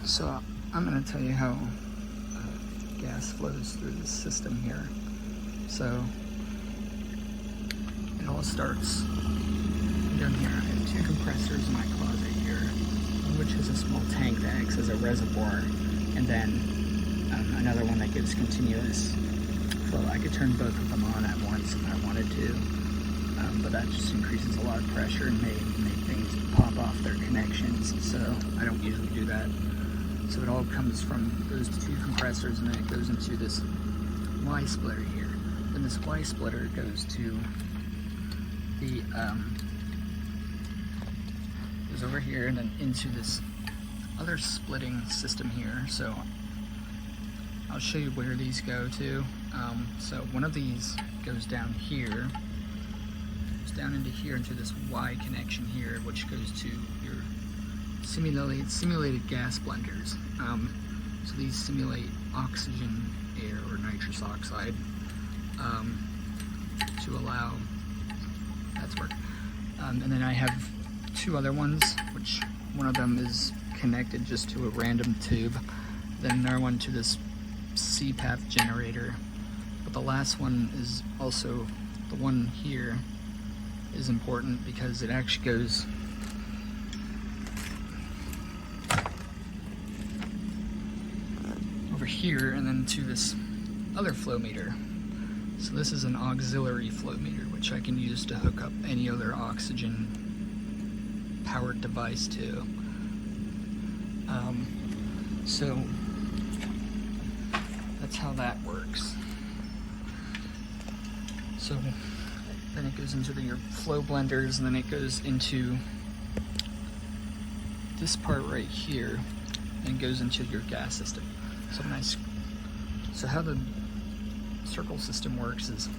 So I'm going to tell you how gas flows through the system here. So it all starts down here. I have two compressors in my closet here, one which has a small tank that acts as a reservoir, and then another one that gives continuous flow. I could turn both of them on at once if I wanted to, but that just increases a lot of pressure and may make things pop off their connections, so I don't usually do that. So it all comes from those two compressors, and then it goes into this Y splitter here. Then this Y splitter goes to the goes over here and then into this other splitting system here. So I'll show you where these go to. So one of these goes down here, down into here into this Y connection here, which goes to your simulated gas blenders. So these simulate oxygen, air, or nitrous oxide to allow that to work. And then I have two other ones, which one of them is connected just to a random tube, then another one to this CPAP generator. But the last one is also, the one here is important because it actually goes over here and then to this other flow meter. So this is an auxiliary flow meter, which I can use to hook up any other oxygen powered device to. So that's how that works. So then it goes into your flow blenders, and then it goes into this part right here, and goes into your gas system. So how the circle system works is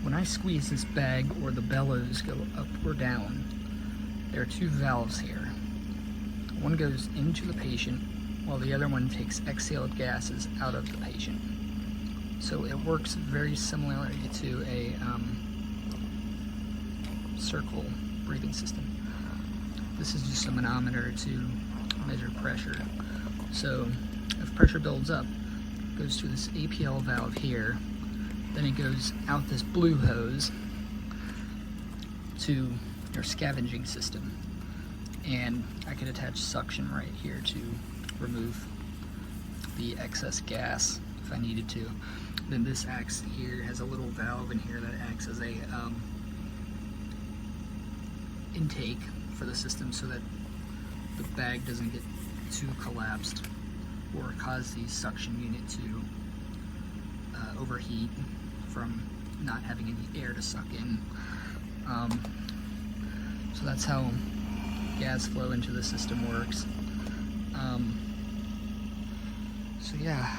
when I squeeze this bag or the bellows go up or down, there are two valves here. One goes into the patient while the other one takes exhaled gases out of the patient. So it works very similarly to a circle breathing system. This is just a manometer to measure pressure. So if pressure builds up, it goes to this APL valve here, then it goes out this blue hose to your scavenging system. And I could attach suction right here to remove the excess gas if I needed to. Then this acts here, has a little valve in here that acts as a intake for the system so that the bag doesn't get too collapsed or cause the suction unit to overheat from not having any air to suck in. So that's how gas flow into the system works. So yeah.